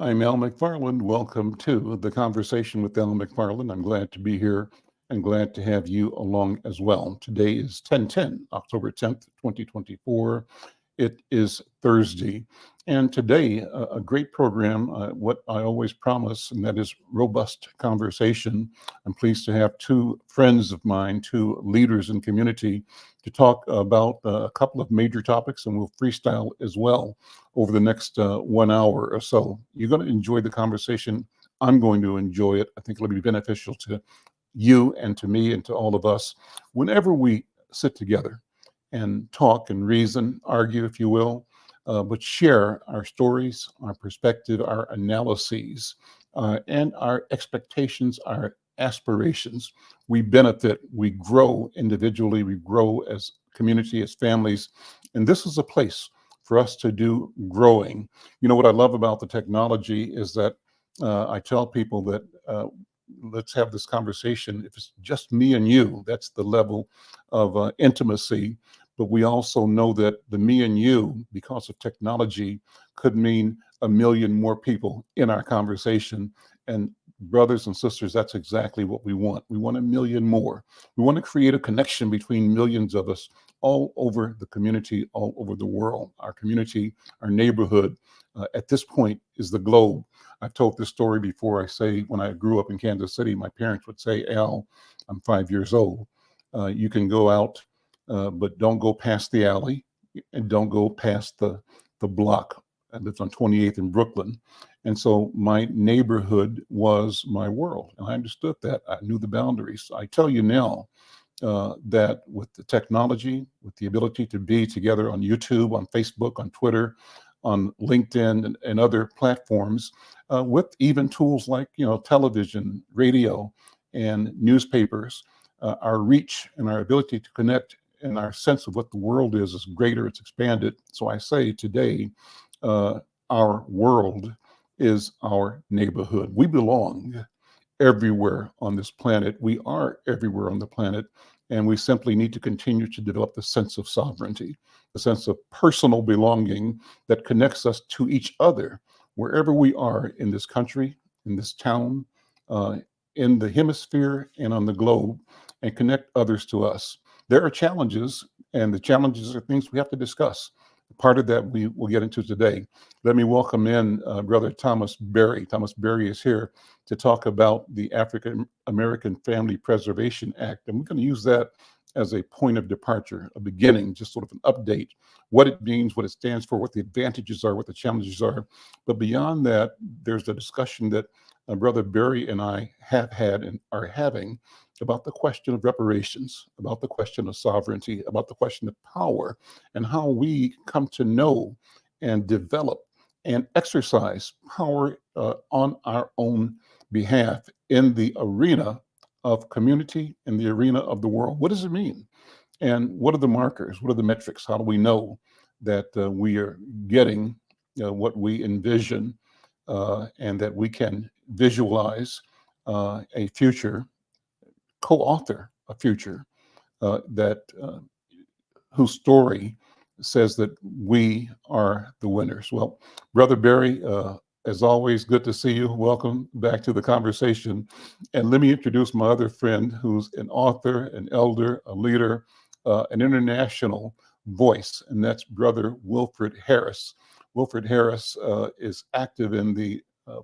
I'm Al McFarlane. Welcome to the conversation with Al McFarlane. I'm glad to be here and glad to have you along as well. Today is 10/10, October 10th, 2024. It is Thursday. And today, a great program, what I always promise, and that is robust conversation. I'm pleased to have two friends of mine, two leaders in community, to talk about a couple of major topics, and we'll freestyle as well over the next 1 hour or so. You're going to enjoy the conversation. I'm going to enjoy it. I think it'll be beneficial to you and to me and to all of us whenever we sit together and talk and reason, argue, if you will, but share our stories, our perspective, our analyses, and our expectations, our aspirations. We benefit, we grow individually, we grow as community, as families, and this is a place for us to do growing. You know, what I love about the technology is that I tell people that let's have this conversation. If it's just me and you, that's the level of intimacy. But we also know that the me and you, because of technology, could mean a million more people in our conversation. And brothers and sisters, that's exactly what we want. We want a million more. We want to create a connection between millions of us all over the community, all over the world. Our community, our neighborhood, at this point is the globe. I've told this story before. I say when I grew up in Kansas City, my parents would say, Al, I'm 5 years old. You can go out, but don't go past the alley and don't go past the block. I lived on 28th in Brooklyn. And so my neighborhood was my world. And I understood that. I knew the boundaries. I tell you now that with the technology, with the ability to be together on YouTube, on Facebook, on Twitter, on LinkedIn and other platforms, with even tools like, television, radio, and newspapers, our reach and our ability to connect and our sense of what the world is greater, it's expanded. So I say today, our world is our neighborhood. We belong everywhere on this planet. We are everywhere on the planet. And we simply need to continue to develop the sense of sovereignty, the sense of personal belonging that connects us to each other, wherever we are in this country, in this town, in the hemisphere, and on the globe, and connect others to us. There are challenges, and the challenges are things we have to discuss. Part of that we will get into today. Let me welcome in Brother Thomas Berry. Thomas Berry is here to talk about the African American Family Preservation Act. And we're going to use that as a point of departure, a beginning, just sort of an update, what it means, what it stands for, what the advantages are, what the challenges are. But beyond that, there's a discussion that Brother Berry and I have had and are having about the question of reparations, about the question of sovereignty, about the question of power, and how we come to know and develop and exercise power on our own behalf in the arena of community, in the arena of the world. What does it mean? And what are the markers? What are the metrics? How do we know that we are getting what we envision and that we can visualize a future, co-author a future that whose story says that we are the winners? Well, Brother Berry, as always, good to see you. Welcome back to the conversation. And let me introduce my other friend who's an author, an elder, a leader, an international voice, and that's Brother Wilfred Harris. Wilfred Harris is active in the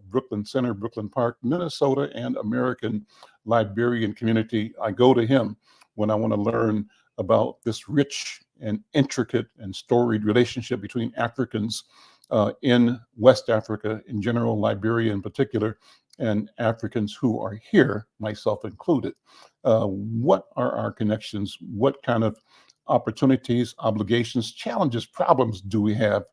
Brooklyn Center, Brooklyn Park, Minnesota, and American Liberian community. I go to him when I want to learn about this rich and intricate and storied relationship between Africans in West Africa in general, Liberia in particular, and Africans who are here, myself included. What are our connections? What kind of opportunities, obligations, challenges, problems do we have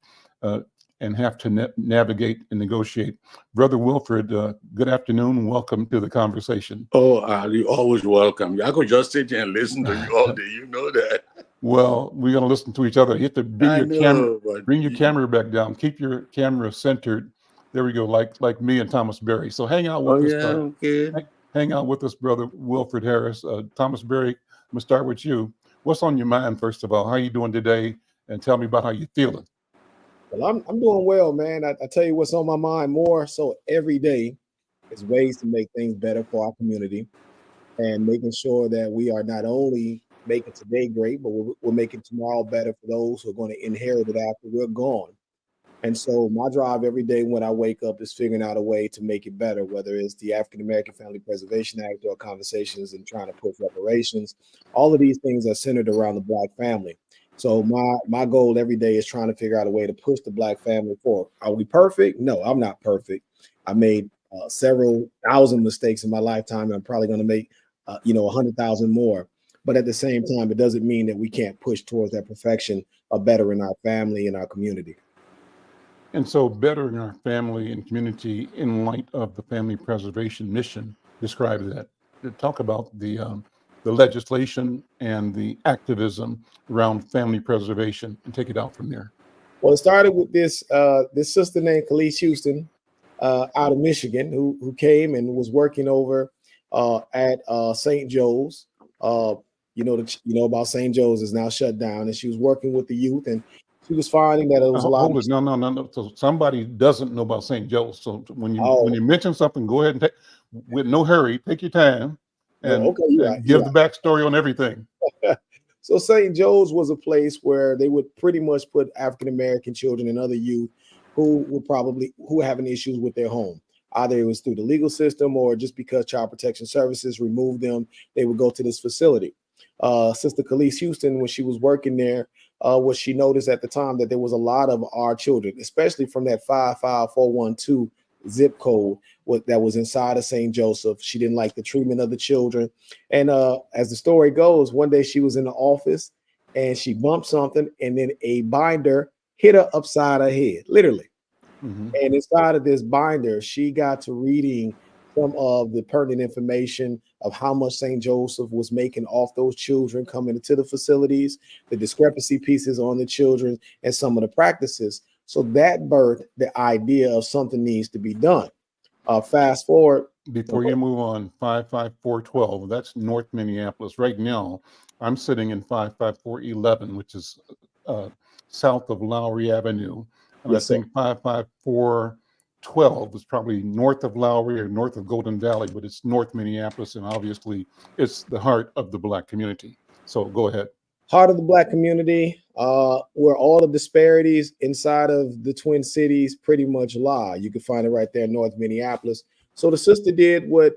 and have to navigate and negotiate? Brother Wilfred, good afternoon. Welcome to the conversation. Oh, you're always welcome. I could just sit here and listen to you all day. You know that. Well, we're going to listen to each other. You have to bring your camera back down. Keep your camera centered. There we go, like me and Thomas Berry. So hang out with us. Okay. Hang out with us, Brother Wilfred Harris. Thomas Berry, I'm going to start with you. What's on your mind, first of all? How are you doing today? And tell me about how you're feeling. Well, I'm doing well, man. I tell you what's on my mind more so every day is ways to make things better for our community and making sure that we are not only making today great, but we're making tomorrow better for those who are going to inherit it after we're gone. And so my drive every day when I wake up is figuring out a way to make it better, whether it's the African American Family Preservation Act or conversations and trying to push reparations. All of these things are centered around the Black family. So my goal every day is trying to figure out a way to push the Black family forward. Are we perfect? No, I'm not perfect. I made several thousand mistakes in my lifetime, and I'm probably going to make 100,000 more. But at the same time, it doesn't mean that we can't push towards that perfection of better in our family and our community. And so bettering our family and community in light of the family preservation mission, describe that. Talk about the legislation and the activism around family preservation and take it out from there. Well, it started with this sister named Khalees Houston out of Michigan who came and was working over at St. Joe's. You know about St. Joe's is now shut down, and she was working with the youth, and she was finding that there was a lot Hold of it. No. So somebody doesn't know about St. Joe's. So when oh, you mention something, go ahead and take, with no hurry, take your time well, and, okay, you're right, and you're give the backstory on everything. right. So St. Joe's was a place where they would pretty much put African American children and other youth who were having issues with their home. Either it was through the legal system or just because Child Protection Services removed them, they would go to this facility. Sister Khalees Houston, when she was working there, what she noticed at the time that there was a lot of our children, especially from that 55412 zip code that was inside of St. Joseph. She didn't like the treatment of the children. And as the story goes, one day she was in the office and she bumped something, and then a binder hit her upside her head, literally. Mm-hmm. And inside of this binder, she got to reading some of the pertinent information of how much St. Joseph was making off those children coming into the facilities, the discrepancy pieces on the children, and some of the practices. So that birthed the idea of something needs to be done. Fast forward. Before you move on, 55412, that's North Minneapolis. Right now, I'm sitting in 55411, which is south of Lowry Avenue. And Yes, I sir. think 55412 is probably north of Lowry or north of Golden Valley, but it's North Minneapolis. And obviously, it's the heart of the Black community. So go ahead. Heart of the Black community, where all the disparities inside of the Twin Cities pretty much lie. You can find it right there in North Minneapolis. So the sister did what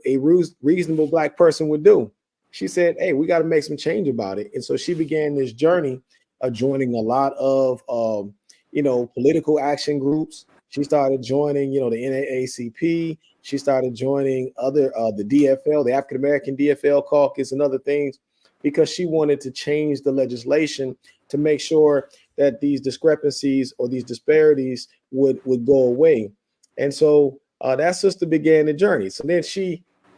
a reasonable Black person would do. She said, "Hey, we got to make some change about it." And so she began this journey of joining a lot of political action groups. She started joining the NAACP. She started joining other the DFL, the African American DFL caucus, and other things, because she wanted to change the legislation to make sure that these discrepancies or these disparities would go away. And so that sister began the journey. So then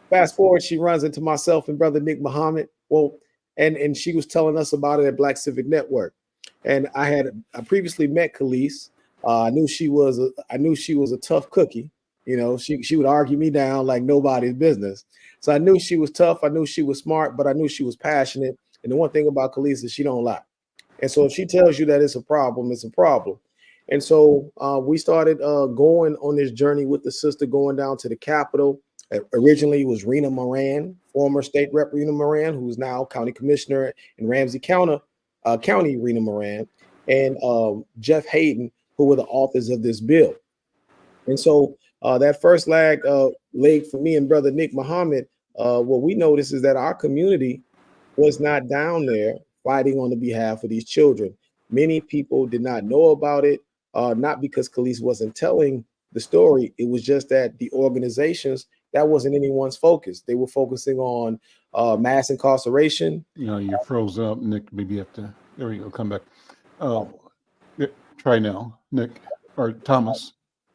fast forward, she runs into myself and brother Nick Muhammad. Well, and she was telling us about it at Black Civic Network. And I previously met Khalees. I knew she was a tough cookie. She would argue me down like nobody's business. So I knew she was tough. I knew she was smart, but I knew she was passionate. And the one thing about Khalees is she don't lie. And so if she tells you that it's a problem, it's a problem. And so we started going on this journey with the sister, going down to the Capitol. Originally, it was Rena Moran, former state rep Rena Moran, who's now county commissioner in Ramsey County, Rena Moran, and Jeff Hayden, who were the authors of this bill. And so that first leg for me and brother Nick Muhammad, what we noticed is that our community was not down there fighting on the behalf of these children. Many people did not know about it, not because Khalees wasn't telling the story. It was just that the organizations, that wasn't anyone's focus. They were focusing on mass incarceration. You froze up, Nick. Maybe you have to, there we go, come back. Try now, Nick, or Thomas.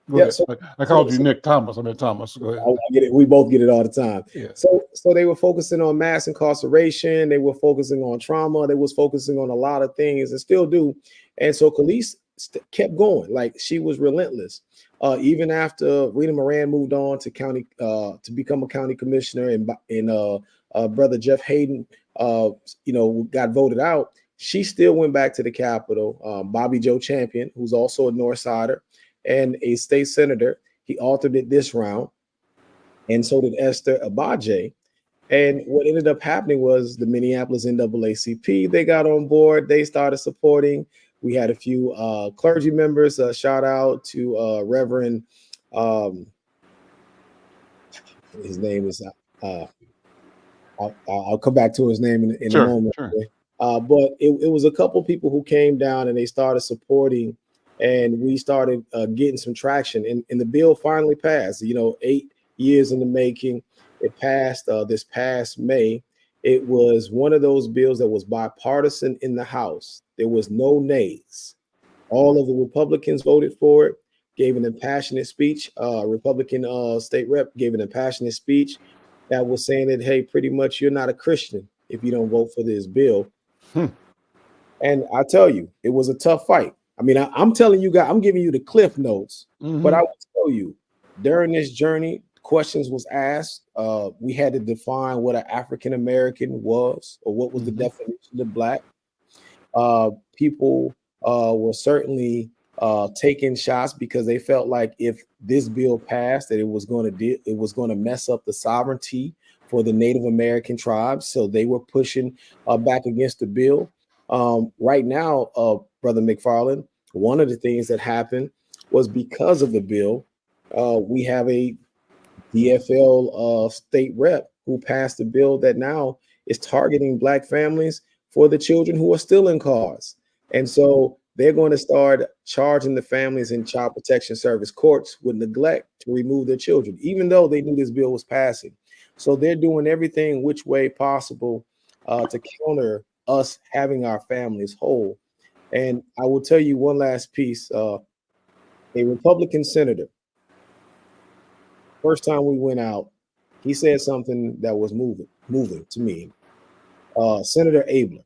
Go ahead. So, I called you Nick Thomas. I meant Thomas. Go ahead. I get it. We both get it all the time. Yeah. So they were focusing on mass incarceration. They were focusing on trauma. They was focusing on a lot of things and still do. And so Khalees kept going. Like, she was relentless. Even after Rena Moran moved on to county to become a county commissioner, and brother Jeff Hayden got voted out, she still went back to the Capitol. Bobby Joe Champion, who's also a North Sider and a state senator, he authored it this round, and so did Esther Abaje. And what ended up happening was the Minneapolis NAACP, they got on board, they started supporting. We had a few clergy members. Shout out to Reverend, his name is, I'll come back to his name in a moment. Sure. But it was a couple people who came down and they started supporting, and we started getting some traction. And the bill finally passed, 8 years in the making. It passed this past May. It was one of those bills that was bipartisan in the House. There was no nays. All of the Republicans voted for it, gave an impassionate speech. Republican state rep gave an impassionate speech that was saying that, hey, pretty much you're not a Christian if you don't vote for this bill. And I tell you, it was a tough fight. I mean, I'm telling you guys, I'm giving you the cliff notes, but I will tell you, during this journey, questions was asked. We had to define what an African American was, or what was the definition of Black. People were certainly taking shots because they felt like if this bill passed, that it was going to mess up the sovereignty for the Native American tribes. So they were pushing back against the bill. Right now, Brother McFarlane, one of the things that happened was because of the bill, we have a DFL state rep who passed a bill that now is targeting Black families for the children who are still in cars. And so they're going to start charging the families in Child Protection Service courts with neglect to remove their children, even though they knew this bill was passing. So they're doing everything which way possible to counter us having our families whole. And I will tell you one last piece. A Republican senator, first time we went out, he said something that was moving to me. Senator Abler,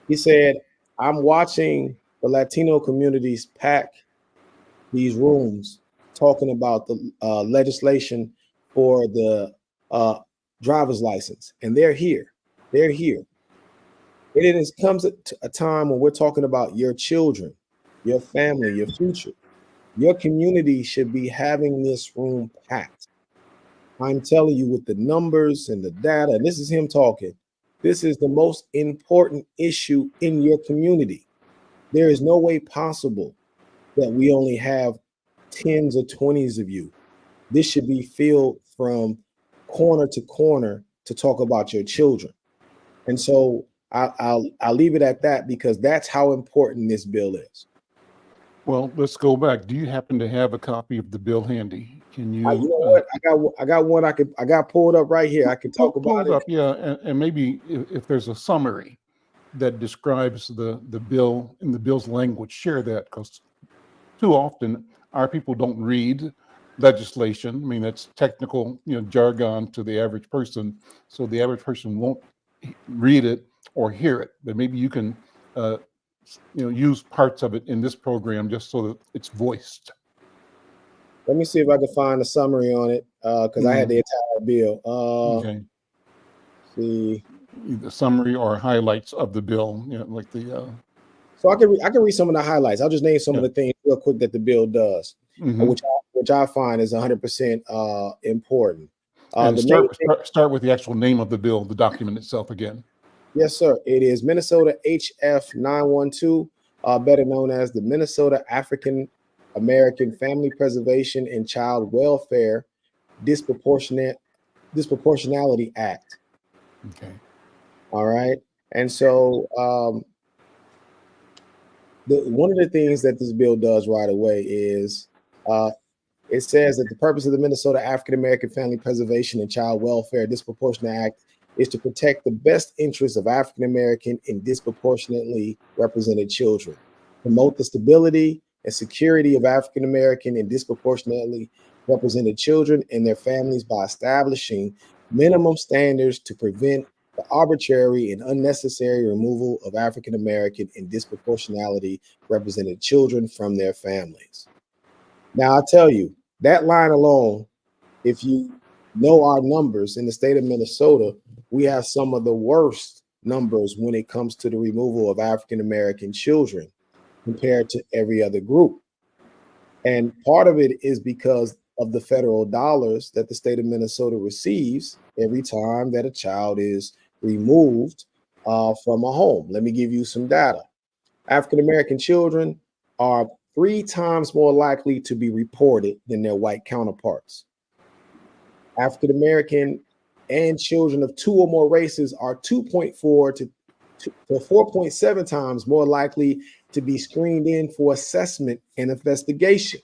he said, I'm watching the Latino communities pack these rooms talking about the legislation for the driver's license, and they're here. And it comes at a time when we're talking about your children, your family, your future. Your community should be having this room packed. I'm telling you, with the numbers and the data, and this is him talking, this is the most important issue in your community. There is no way possible that we only have 10s or 20s of you. This should be filled from corner to corner to talk about your children. And so I'll leave it at that, because that's how important this bill is. Well, let's go back. Do you happen to have a copy of the bill handy? Can you? You know what? I got one. I got pulled up right here. I can talk pull about it up, yeah, and maybe if there's a summary that describes the bill in the bill's language, share that, because too often our people don't read legislation. I mean, that's technical, jargon to the average person, so the average person won't read it or hear it. But maybe you can use parts of it in this program just so that it's voiced. Let me see if I can find a summary on it, because I had the entire bill. Okay. See, the summary or highlights of the bill, like the. So I can read some of the highlights. I'll just name some of the things real quick that the bill does, which I find is 100% important. And start with the actual name of the bill, the document itself again. Yes, sir. It is Minnesota HF 912, better known as the Minnesota African American Family Preservation and Child Welfare Disproportionality Act. Okay. All right. And so one of the things that this bill does right away is it says that the purpose of the Minnesota African American Family Preservation and Child Welfare Disproportionate Act is to protect the best interests of African American and disproportionately represented children, promote the stability and security of African American and disproportionately represented children and their families by establishing minimum standards to prevent the arbitrary and unnecessary removal of African American and disproportionality represented children from their families. Now, I tell you, that line alone, if you know our numbers in the state of Minnesota, we have some of the worst numbers when it comes to the removal of African American children compared to every other group. And part of it is because of the federal dollars that the state of Minnesota receives every time that a child is removed from a home. Let me give you some data. African American children are 3 times more likely to be reported than their white counterparts. African American and children of 2 or more races are 2.4 to 4.7 times more likely to be screened in for assessment and investigation.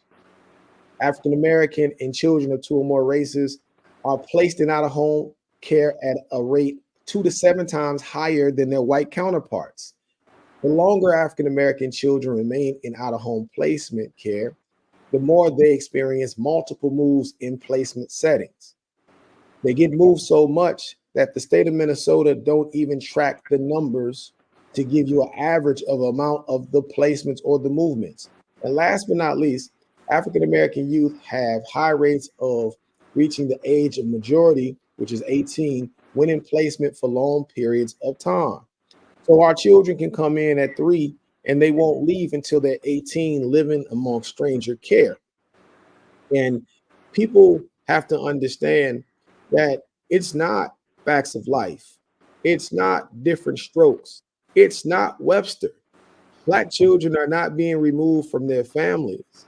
African American and children of 2 or more races are placed in out-of-home care at a rate 2 to 7 times higher than their white counterparts. The longer African American children remain in out-of-home placement care, the more they experience multiple moves in placement settings. They get moved so much that the state of Minnesota don't even track the numbers to give you an average of amount of the placements or the movements. And last but not least, African American youth have high rates of reaching the age of majority, which is 18, when in placement for long periods of time. So our children can come in at 3 and they won't leave until they're 18, living among stranger care. And people have to understand that it's not facts of life. It's not different strokes. It's not Webster. Black children are not being removed from their families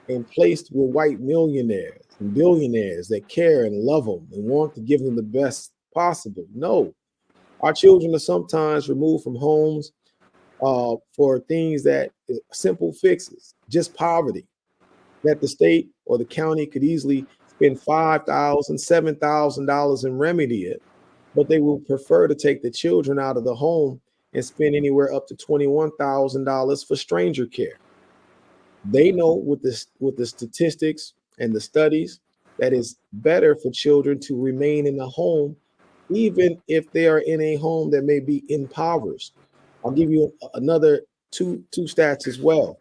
and placed with white millionaires and billionaires that care and love them and want to give them the best possible. No, our children are sometimes removed from homes for things that simple fixes, just poverty, that the state or the county could easily spend $5,000, $7,000 and remedy it, but they will prefer to take the children out of the home and spend anywhere up to $21,000 for stranger care. They know with the statistics and the studies that it's better for children to remain in the home, even if they are in a home that may be impoverished. I'll give you another two stats as well.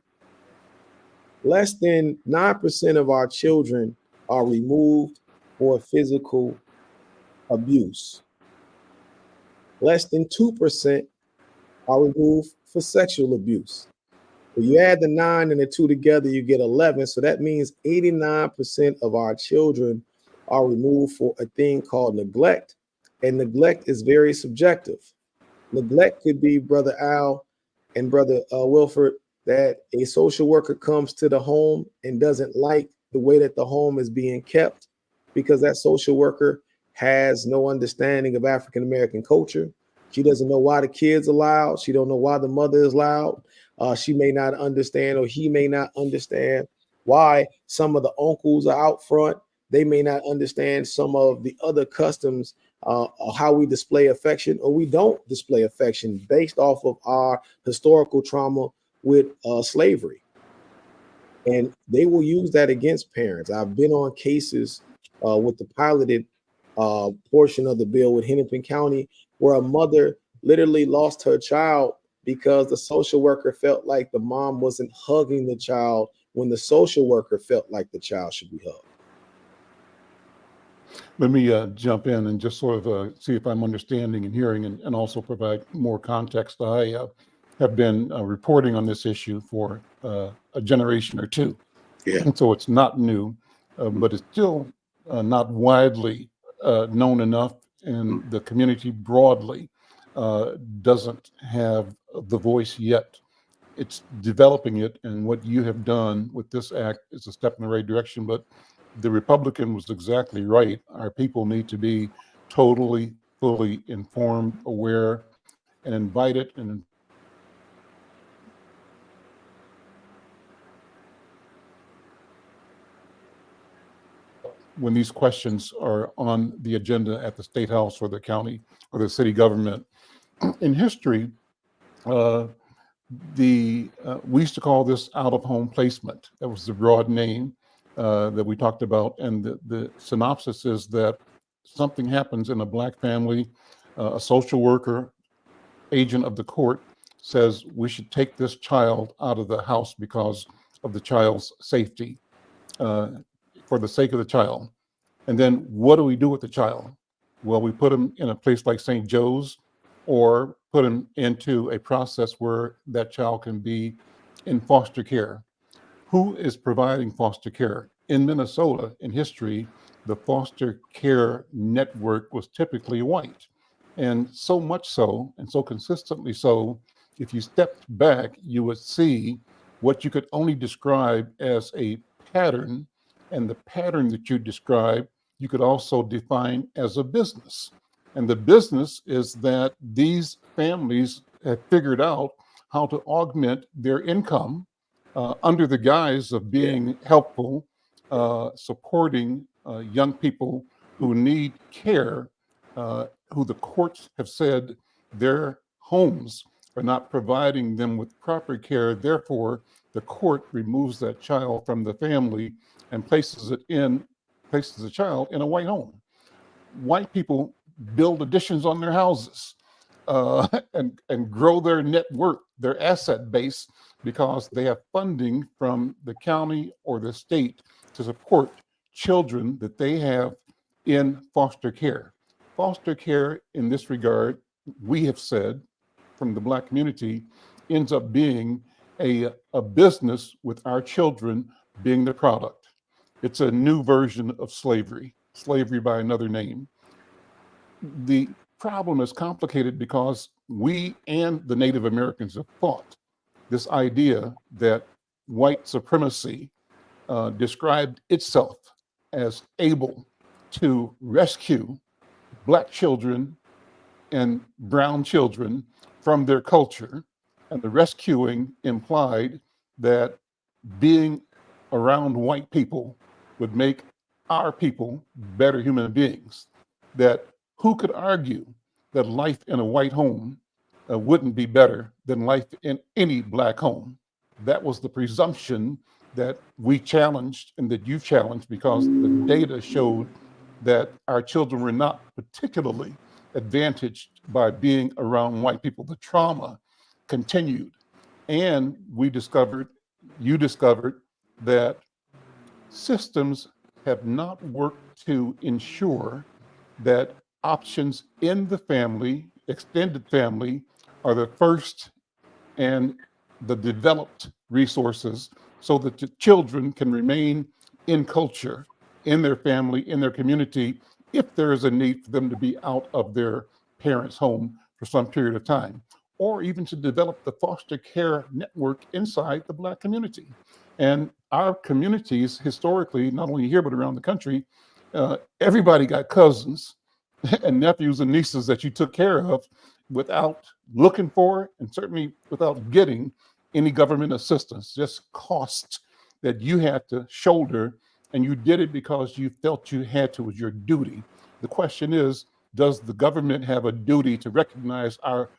Less than 9% of our children are removed for physical abuse. Less than 2% are removed for sexual abuse. When you add the 9 and the 2 together, you get 11. So that means 89% of our children are removed for a thing called neglect. And neglect is very subjective. Neglect could be, Brother Al and Brother Wilford, that a social worker comes to the home and doesn't like the way that the home is being kept because that social worker has no understanding of African American culture. She doesn't know why the kids are loud. She don't know why the mother is loud. She may not understand, or he may not understand why some of the uncles are out front. They may not understand some of the other customs, how we display affection or we don't display affection based off of our historical trauma with slavery. And they will use that against parents. I've been on cases with the piloted portion of the bill with Hennepin County, where a mother literally lost her child because the social worker felt like the mom wasn't hugging the child when the social worker felt like the child should be hugged. Let me jump in and just sort of see if I'm understanding and hearing and also provide more context. I have been reporting on this issue for a generation or two. Yeah. And so it's not new, but it's still not widely known enough, and the community broadly doesn't have the voice yet. It's developing it, and what you have done with this act is a step in the right direction, but the Republican was exactly right. Our people need to be totally, fully informed, aware, and invited and when these questions are on the agenda at the state house or the county or the city government. In history, we used to call this out-of-home placement. That was the broad name that we talked about. And the synopsis is that something happens in a Black family, a social worker, agent of the court says we should take this child out of the house because of the child's safety, for the sake of the child. And then what do we do with the child? Well, we put him in a place like St. Joe's, or put them into a process where that child can be in foster care. Who is providing foster care? In Minnesota, in history, the foster care network was typically white. And so much so, and so consistently so, if you stepped back, you would see what you could only describe as a pattern. And the pattern that you describe, you could also define as a business. And the business is that these families have figured out how to augment their income under the guise of being helpful, supporting young people who need care, who the courts have said their homes are not providing them with proper care. Therefore, the court removes that child from the family and places the child in a white home. White people build additions on their houses and grow their net worth, their asset base, because they have funding from the county or the state to support children that they have in foster care. Foster care, in this regard, we have said from the Black community, ends up being a business with our children being the product. It's a new version of slavery by another name. The problem is complicated because we and the Native Americans have fought this idea that white supremacy described itself as able to rescue Black children and brown children from their culture. And the rescuing implied that being around white people would make our people better human beings. That who could argue that life in a white home wouldn't be better than life in any Black home? That was the presumption that we challenged and that you challenged, because the data showed that our children were not particularly advantaged by being around white people. The trauma continued. And you discovered that systems have not worked to ensure that options in the family, extended family, are the first and the developed resources so that the children can remain in culture, in their family, in their community, if there is a need for them to be out of their parents' home for some period of time, or even to develop the foster care network inside the Black community. And our communities historically, not only here, but around the country, everybody got cousins and nephews and nieces that you took care of without looking for, and certainly without getting any government assistance, just costs that you had to shoulder, and you did it because you felt you had to, as your duty. The question is, does the government have a duty to recognize our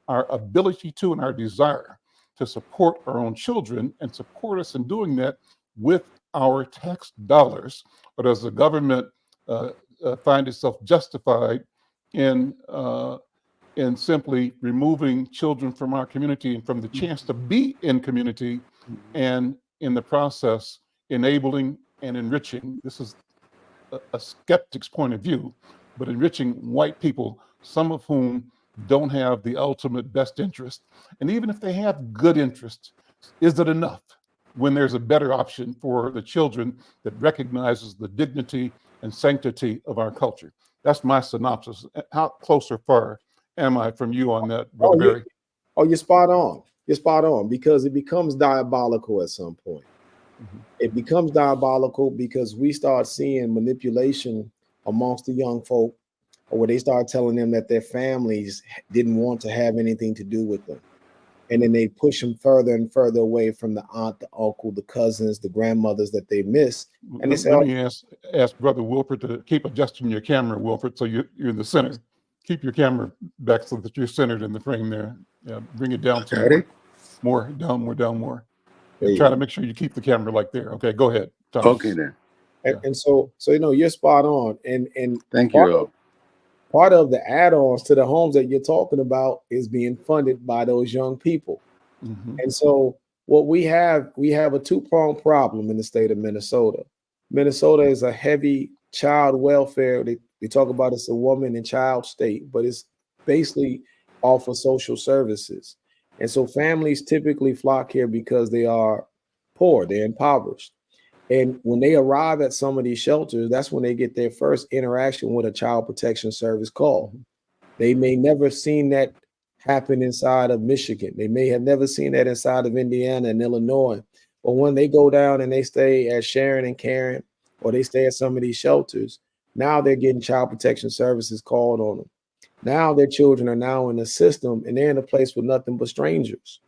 ability to and our desire to support our own children and support us in doing that with our tax dollars? Or does the government find itself justified in simply removing children from our community and from the chance to be in community, and in the process enabling and enriching, this is a skeptic's point of view, but enriching white people, some of whom don't have the ultimate best interest. And even if they have good interest, is it enough when there's a better option for the children that recognizes the dignity and sanctity of our culture? That's my synopsis. How close or far am I from you on that, Brother Barry? You're spot on. You're spot on, because it becomes diabolical at some point. Mm-hmm. It becomes diabolical because we start seeing manipulation amongst the young folk, where they start telling them that their families didn't want to have anything to do with them. And then they push them further and further away from the aunt, the uncle, the cousins, the grandmothers that they miss. And they say, let me ask Brother Wilford to keep adjusting your camera, Wilford, so you're in the center. Keep your camera back so that you're centered in the frame there. Yeah, bring it down to more. Try to make sure you keep the camera like there. Okay, go ahead, Thomas. Okay then. And so you're spot on. And thank you. Part of the add-ons to the homes that you're talking about is being funded by those young people. Mm-hmm. And so what we have a two-pronged problem in the state of Minnesota. Minnesota is a heavy child welfare. They talk about it's a woman and child state, but it's basically offer social services. And so families typically flock here because they are poor, they're impoverished. And when they arrive at some of these shelters, that's when they get their first interaction with a child protection service call. They may never seen that happen inside of Michigan. They may have never seen that inside of Indiana and Illinois. But when they go down and they stay at Sharon and Karen, or they stay at some of these shelters, now they're getting child protection services called on them. Now their children are now in the system and they're in a place with nothing but strangers.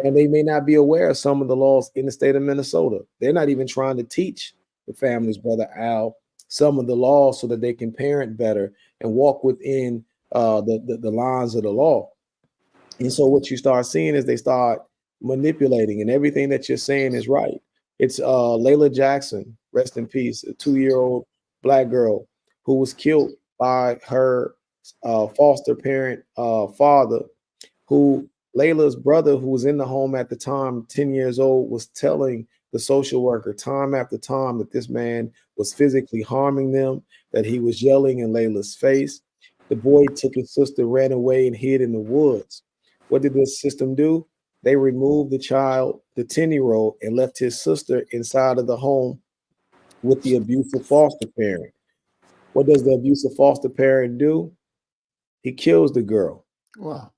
And they may not be aware of some of the laws in the state of Minnesota. They're not even trying to teach the families, Brother Al, some of the laws so that they can parent better and walk within the lines of the law. And so what you start seeing is they start manipulating, and everything that you're saying is right. It's Layla Jackson, rest in peace, a 2-year-old Black girl who was killed by her foster parent father, who Layla's brother, who was in the home at the time, 10 years old, was telling the social worker time after time that this man was physically harming them, that he was yelling in Layla's face. The boy took his sister, ran away, and hid in the woods. What did this system do? They removed the child, the 10-year-old, and left his sister inside of the home with the abusive foster parent. What does the abusive foster parent do? He kills the girl. Wow.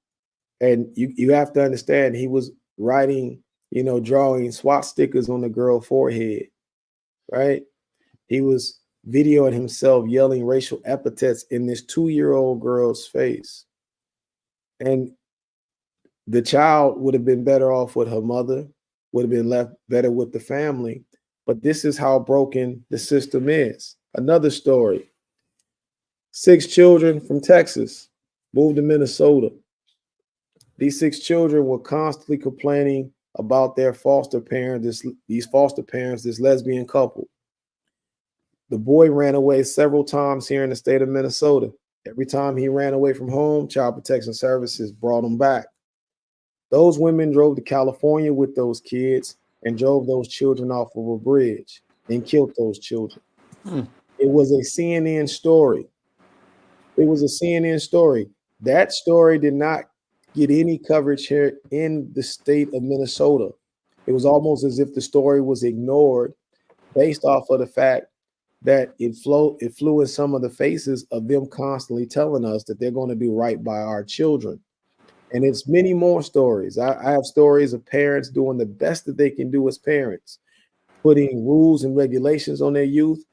And you have to understand, he was writing, drawing SWAT stickers on the girl's forehead, right? He was videoing himself yelling racial epithets in this 2-year-old girl's face. And the child would have been better off with her mother, would have been left better with the family. But this is how broken the system is. Another story. 6 children from Texas moved to Minnesota. These 6 children were constantly complaining about their foster parent, this lesbian couple. The boy ran away several times here in the state of Minnesota. Every time he ran away from home, Child Protection Services brought him back. Those women drove to California with those kids and drove those children off of a bridge and killed those children. It was a CNN story. It was a CNN story. That story did not get any coverage here in the state of Minnesota. It was almost as if the story was ignored based off of the fact that it flew in some of the faces of them constantly telling us that they're going to do right by our children. And it's many more stories. I have stories of parents doing the best that they can do as parents, putting rules and regulations on their youth,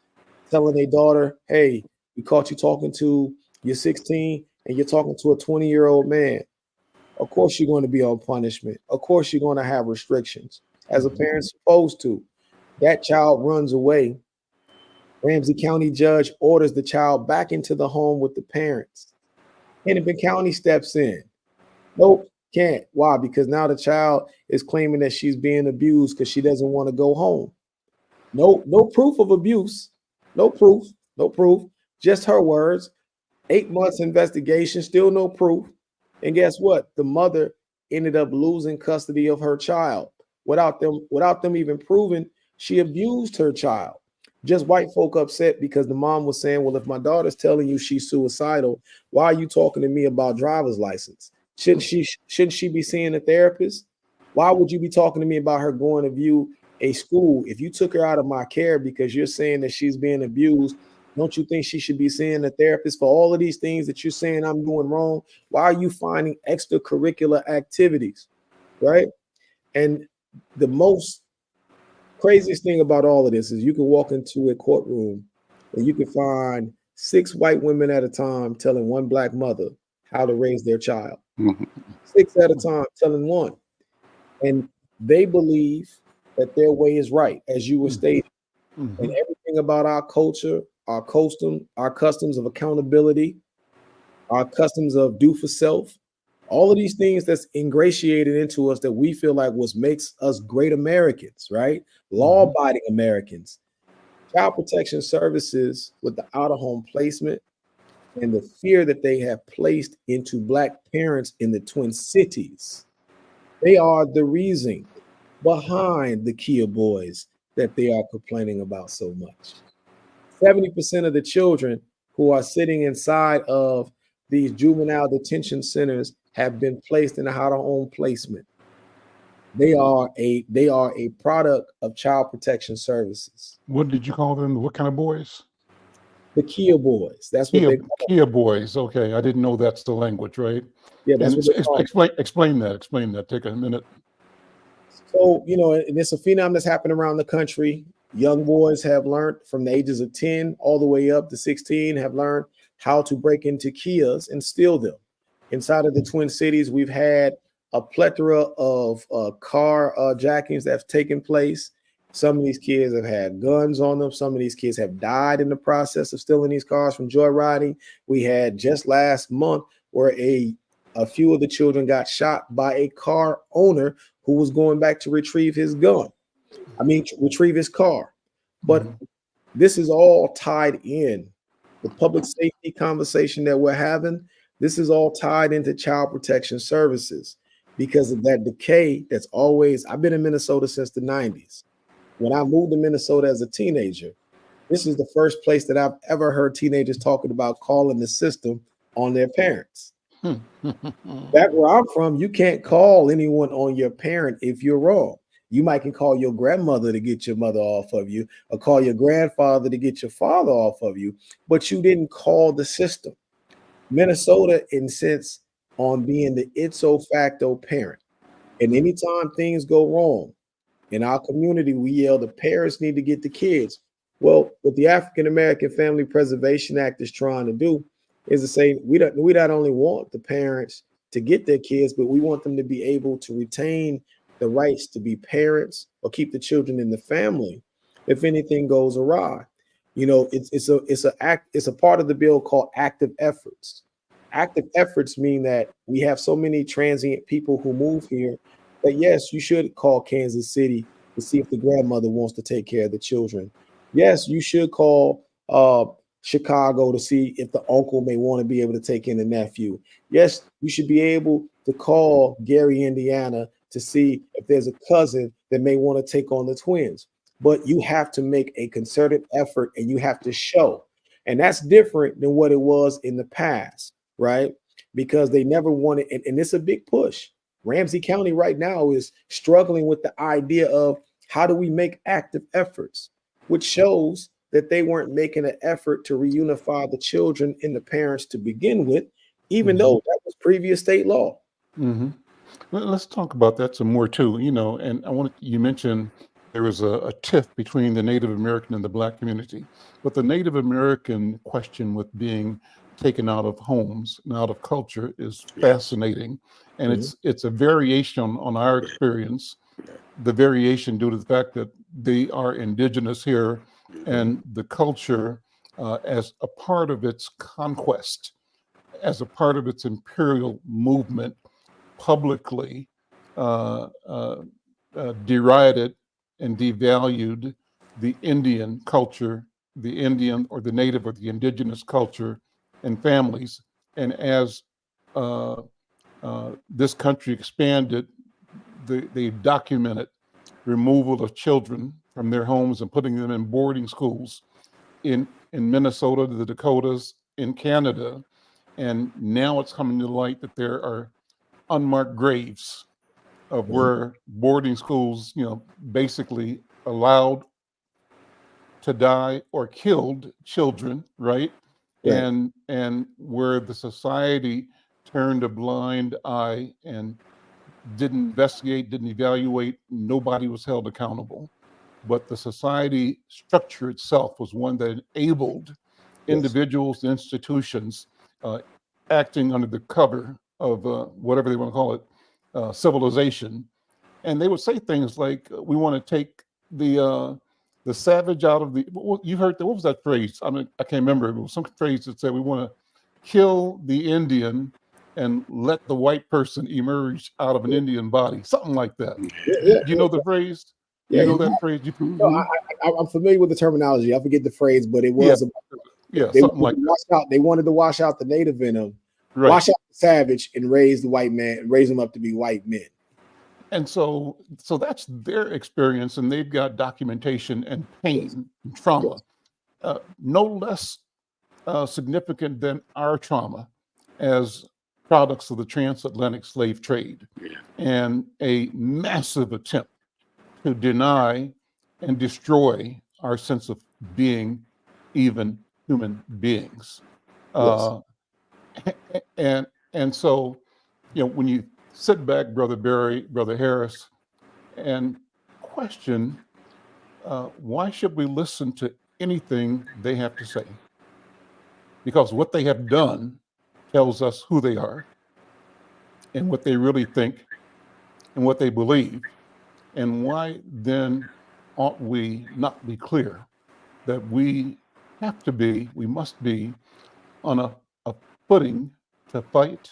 telling their daughter, hey, we caught you talking to, you're 16 and you're talking to a 20-year-old man. Of course, you're going to be on punishment. Of course, you're going to have restrictions, as a parent's supposed to. That child runs away. Ramsey County judge orders the child back into the home with the parents. Hennepin County steps in. Nope, can't. Why? Because now the child is claiming that she's being abused because she doesn't want to go home. No proof of abuse. No proof. Just her words. 8 months investigation, still no proof. And guess what? The mother ended up losing custody of her child without them even proving she abused her child. Just white folk upset because the mom was saying, well, if my daughter's telling you she's suicidal, why are you talking to me about driver's license? Shouldn't she be seeing a therapist? Why would you be talking to me about her going to view a school? If you took her out of my care because you're saying that she's being abused, don't you think she should be seeing a therapist for all of these things that you're saying I'm doing wrong? Why are you finding extracurricular activities, right? And the most craziest thing about all of this is you can walk into a courtroom and you can find 6 white women at a time telling one black mother how to raise their child. 6 at a time telling one. And they believe that their way is right, as you were stating. And everything about our culture, our customs of accountability, our customs of do for self, all of these things that's ingratiated into us that we feel like what makes us great Americans, right? Law-abiding Americans. Child Protection Services with the out-of-home placement and the fear that they have placed into Black parents in the Twin Cities. They are the reason behind the Kia boys that they are complaining about so much. 70% of the children who are sitting inside of these juvenile detention centers have been placed in a how to home placement. They are a product of child protection services. What did you call them? What kind of boys? The Kia boys. That's what they call. Kia boys. Okay, I didn't know that's the language, right? Yeah, that's And what they call. explain that. Explain that. Take a minute. So, and it's a phenomenon that's happened around the country. Young boys have learned from the ages of 10 all the way up to 16, have learned how to break into Kias and steal them. Inside of the Twin Cities, we've had a plethora of car jackings that have taken place. Some of these kids have had guns on them. Some of these kids have died in the process of stealing these cars from joyriding. We had just last month where a few of the children got shot by a car owner who was going back to retrieve his retrieve his car. But this is all tied in. The public safety conversation that we're having, this is all tied into child protection services because of that decay that's always, I've been in Minnesota since the 90s. When I moved to Minnesota as a teenager, this is the first place that I've ever heard teenagers talking about calling the system on their parents. Back where I'm from, you can't call anyone on your parent if you're wrong. You might can call your grandmother to get your mother off of you, or call your grandfather to get your father off of you, but you didn't call the system. Minnesota insists on being the ipso facto parent. And anytime things go wrong in our community, we yell the parents need to get the kids. Well, what the African American Family Preservation Act is trying to do is to say we not only want the parents to get their kids, but we want them to be able to retain the rights to be parents or keep the children in the family if anything goes awry. It's a part of the bill called active efforts. Active efforts mean that we have so many transient people who move here that yes, you should call Kansas City to see if the grandmother wants to take care of the children. Yes, you should call Chicago to see if the uncle may want to be able to take in the nephew. Yes, you should be able to call Gary, Indiana to see if there's a cousin that may want to take on the twins. But you have to make a concerted effort and you have to show. And that's different than what it was in the past, right? Because they never wanted, and it's a big push. Ramsey County right now is struggling with the idea of how do we make active efforts, which shows that they weren't making an effort to reunify the children and the parents to begin with, even though that was previous state law. Let's talk about that some more too. And you mentioned there was a tiff between the Native American and the Black community, but the Native American question with being taken out of homes and out of culture is fascinating, and it's a variation on our experience. The variation due to the fact that they are indigenous here, and the culture as a part of its conquest, as a part of its imperial movement, publicly derided and devalued the Indian culture, the Indian or the Native or the indigenous culture and families. And as this country expanded, they documented removal of children from their homes and putting them in boarding schools in Minnesota, the Dakotas, in Canada. And now it's coming to light that there are unmarked graves of where boarding schools, basically allowed to die or killed children, right? And where the society turned a blind eye and didn't investigate, didn't evaluate, nobody was held accountable. But the society structure itself was one that enabled individuals and institutions acting under the cover of whatever they want to call it, civilization. And they would say things like, we want to take the savage out of the, you heard that, what was that phrase? I can't remember. It was some phrase that said, we want to kill the Indian and let the white person emerge out of an Indian body, something like that. Do you know the phrase? You know that phrase? I'm familiar with the terminology. I forget the phrase, but it was something like that. They wanted to wash out the native in them, wash out the savage, and raise the white man, raise them up to be white men. And so that's their experience, and they've got documentation and pain and trauma, no less significant than our trauma. as products of the transatlantic slave trade, Yeah. and a massive attempt to deny and destroy our sense of being even human beings. Yes. Uh, and so, when you sit back, Brother Barry, Brother Harris, and question, why should we listen to anything they have to say? Because what they have done tells us who they are and what they really think and what they believe. And why then ought we not be clear that we must be on a footing to fight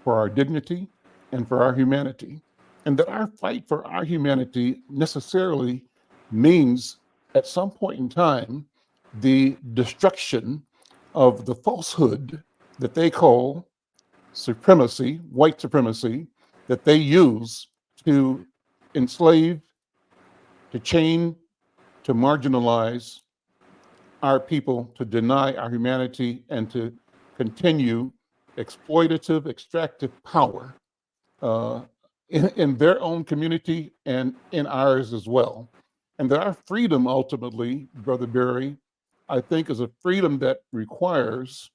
for our dignity and for our humanity. And that our fight for our humanity necessarily means at some point in time the destruction of the falsehood that they call supremacy, white supremacy, that they use to enslave, to chain, to marginalize our people, to deny our humanity, and to continue exploitative, extractive power uh, in their own community and in ours as well. And that our freedom ultimately, Brother Barry, I think is a freedom that requires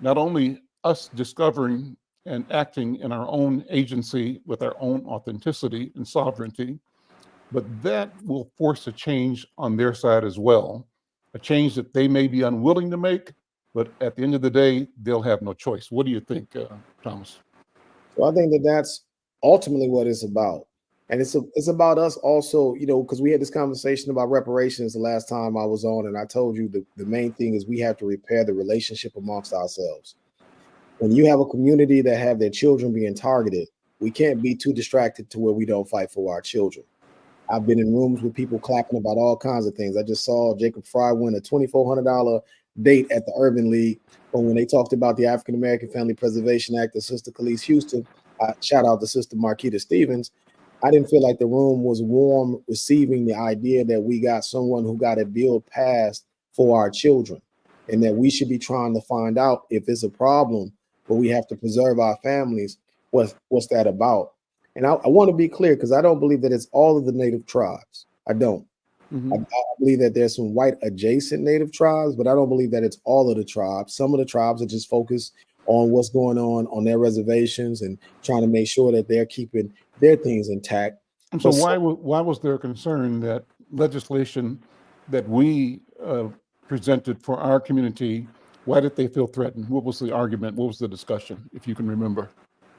not only us discovering and acting in our own agency with our own authenticity and sovereignty, but that will force a change on their side as well, a change that they may be unwilling to make, but at the end of the day, they'll have no choice. What do you think, Thomas? So I think that that's ultimately what it's about. And it's about us also, because we had this conversation about reparations the last time I was on, and I told you the main thing is we have to repair the relationship amongst ourselves. When you have a community that have their children being targeted, we can't be too distracted to where we don't fight for our children. I've been in rooms with people clapping about all kinds of things. I just saw Jacob Fry win a $2,400 date at the Urban League. But when they talked about the African American Family Preservation Act, the Sister Khalees Houston, shout out to Sister Marquita Stevens, I didn't feel like the room was warm receiving the idea that we got someone who got a bill passed for our children, and that we should be trying to find out if it's a problem, but we have to preserve our families. What's that about? And I want to be clear, because I don't believe that it's all of the native tribes. I don't. Mm-hmm. I believe that there's some white adjacent native tribes, but I don't believe that it's all of the tribes. Some of the tribes are just focused on what's going on their reservations and trying to make sure that they're keeping their things intact. And so But why was there concern that legislation that we presented for our community, why did they feel threatened? What was the argument? What was the discussion, if you can remember?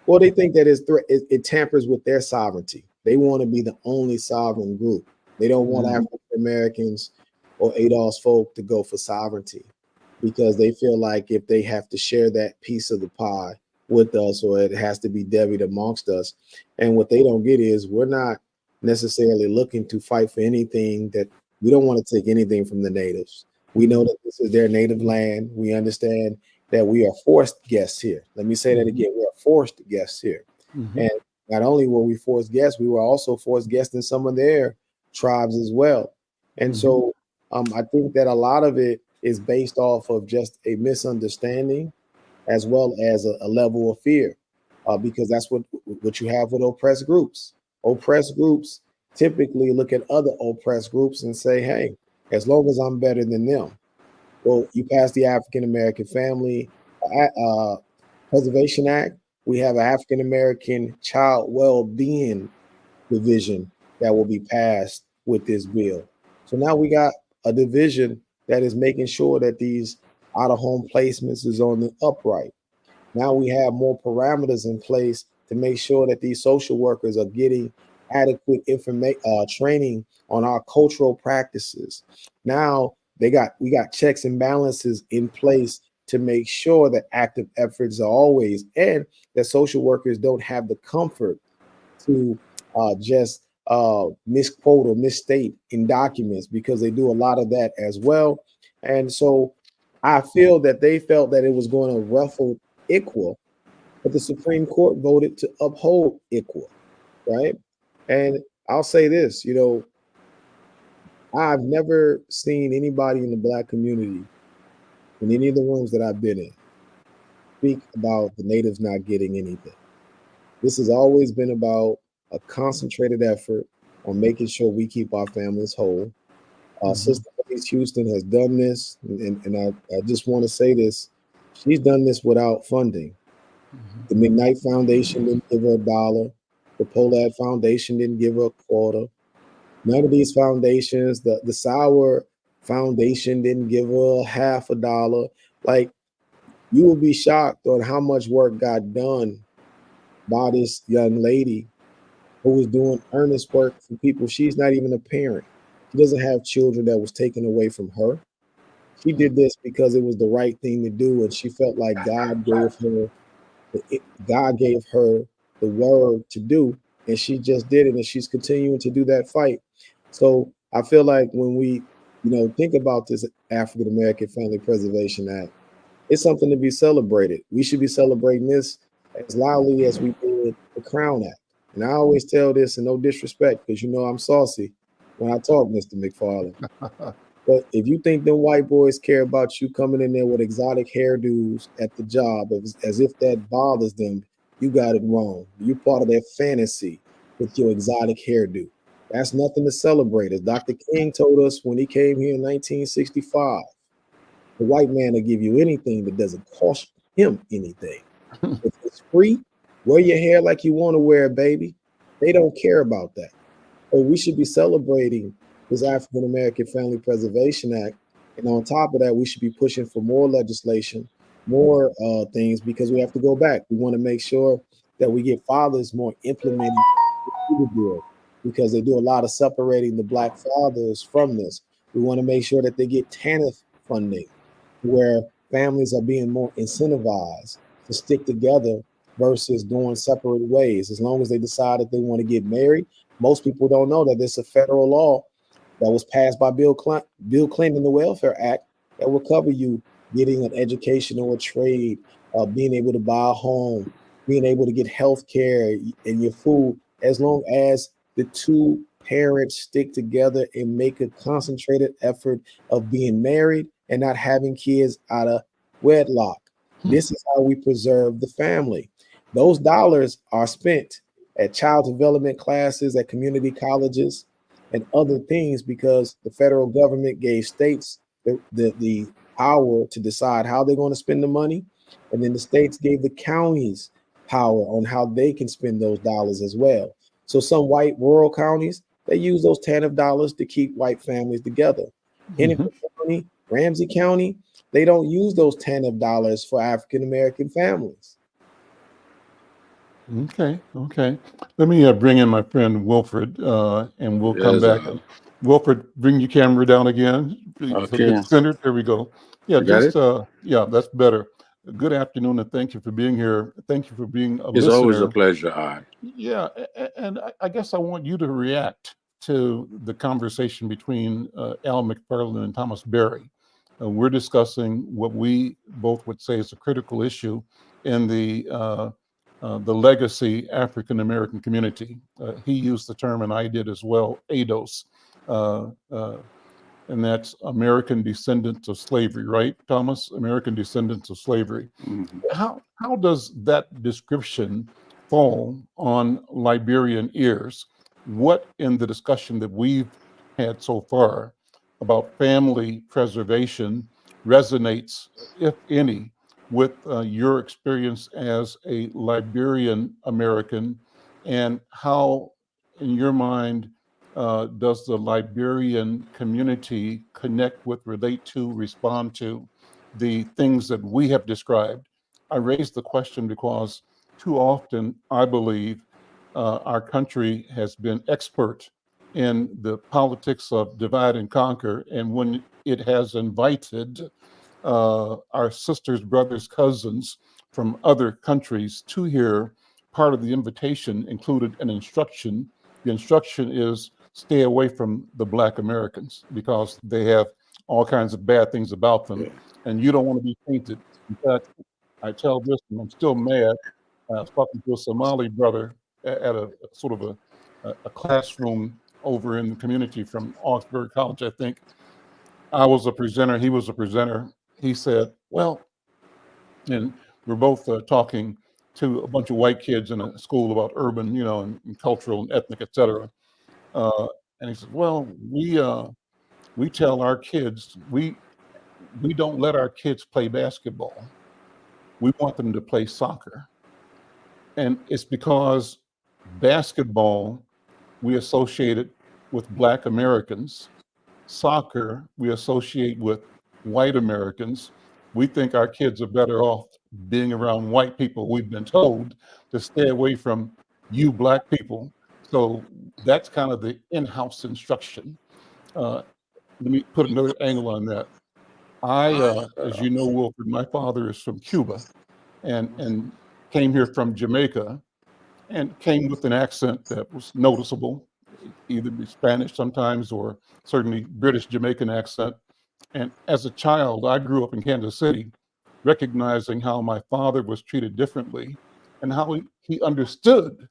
well, they think that it tampers with their sovereignty. They want to be the only sovereign group. They don't want Mhm. African Americans or ADOS folk to go for sovereignty, because they feel like if they have to share that piece of the pie with us, or it has to be devied amongst us. And what they don't get is we're not necessarily looking to fight for anything. That we don't want to take anything from the natives. We know that this is their native land. We understand that we are forced guests here. Let me say that again. We are forced guests here. Mhm. And not only were we forced guests, we were also forced guests in some of their tribes as well. And so I think that a lot of it is based off of just a misunderstanding, as well as a level of fear, because that's what you have with oppressed groups. Oppressed groups typically look at other oppressed groups and say, hey, as long as I'm better than them. Well, you pass the African American Family Preservation Act. We have an African American Child Well-being division that will be passed with this bill. So now we got a division that is making sure that these out-of-home placements is on the upright. Now we have more parameters in place to make sure that these social workers are getting adequate training on our cultural practices. Now we got checks and balances in place to make sure that active efforts are always, and that social workers don't have the comfort to just misquote or misstate in documents, because they do a lot of that as well. And so I feel that they felt that it was going to ruffle equal, but the Supreme Court voted to uphold equal, right? And I'll say this, I've never seen anybody in the Black community in any of the rooms that I've been in speak about the natives not getting anything. This has always been about a concentrated effort on making sure we keep our families whole. Sister Elise Houston has done this, and I just want to say this. She's done this without funding. The McKnight Foundation didn't give her $1. The Polad Foundation didn't give her a quarter. None of these foundations, the Sauer Foundation didn't give her $50. Like, you will be shocked on how much work got done by this young lady who was doing earnest work for people. She's not even a parent. She doesn't have children that was taken away from her. She did this because it was the right thing to do, and she felt like God gave her the word to do, and she just did it, and she's continuing to do that fight. So I feel like when we, think about this African American Family Preservation Act, it's something to be celebrated. We should be celebrating this as loudly as we did the Crown Act. And I always tell this, and no disrespect, because I'm saucy when I talk, Mr. McFarlane. But if you think the white boys care about you coming in there with exotic hairdos at the job as if that bothers them, you got it wrong. You're part of their fantasy with your exotic hairdo. That's nothing to celebrate. As Dr. King told us when he came here in 1965, the white man will give you anything that doesn't cost him anything. If it's free, wear your hair like you want to wear it, baby. They don't care about that. So we should be celebrating this African American Family Preservation Act. And on top of that, we should be pushing for more legislation, more things, because we have to go back. We want to make sure that we get fathers more implementing the bill, because they do a lot of separating the Black fathers from this. We want to make sure that they get TANF funding, where families are being more incentivized to stick together versus going separate ways. As long as they decide that they want to get married, most people don't know that there's a federal law that was passed by Bill Clinton in the Welfare Act that will cover you getting an education or a trade, being able to buy a home, being able to get health care and your food, as long as the two parents stick together and make a concentrated effort of being married and not having kids out of wedlock. This is how we preserve the family. Those dollars are spent at child development classes, at community colleges, and other things, because the federal government gave states the power to decide how they're going to spend the money. And then the states gave the counties power on how they can spend those dollars as well. So some white rural counties, they use those TANF dollars to keep white families together. Hennepin County, Ramsey County, they don't use those TANF dollars for African American families. Okay. Let me bring in my friend Wilfred, and we'll come back. Wilfred, bring your camera down again. Okay. Get centered. There we go. Yeah, You got yeah, that's better. Good afternoon, and thank you for being here. Thank you for being a It's listener. always a pleasure. Yeah, and I guess I want you to react to the conversation between Al McFarlane and Thomas Berry. We're discussing what we both would say is a critical issue in the legacy African American community. He used the term, and I did as well, ADOS, and that's American Descendants of Slavery, right, Thomas? American Descendants of Slavery. How does that description fall on Liberian ears? What in the discussion that we've had so far about family preservation resonates, if any, with your experience as a Liberian American, and how, in your mind, does the Liberian community connect with, relate to, respond to the things that we have described? I raise the question because too often, I believe, our country has been expert in the politics of divide and conquer, and when it has invited our sisters, brothers, cousins from other countries to here, part of the invitation included an instruction. The instruction is stay away from the Black Americans because they have all kinds of bad things about them, and you don't want to be tainted. In fact, I tell this, and I'm still mad. I was talking to a Somali brother at a sort of a classroom over in the community from Augsburg College, I think. I was a presenter, he was a presenter. He said, well, and we're both talking to a bunch of white kids in a school about urban, and cultural and ethnic, et cetera. And he says, well, we tell our kids, we don't let our kids play basketball. We want them to play soccer. And it's because basketball, we associate it with Black Americans. Soccer, we associate with white Americans. We think our kids are better off being around white people. We've been told to stay away from you Black people. So that's kind of the in-house instruction. Let me put another angle on that. As you know, Wilfred, my father is from Cuba and came here from Jamaica and came with an accent that was noticeable, either be Spanish sometimes or certainly British Jamaican accent. And as a child, I grew up in Kansas City, recognizing how my father was treated differently and how he understood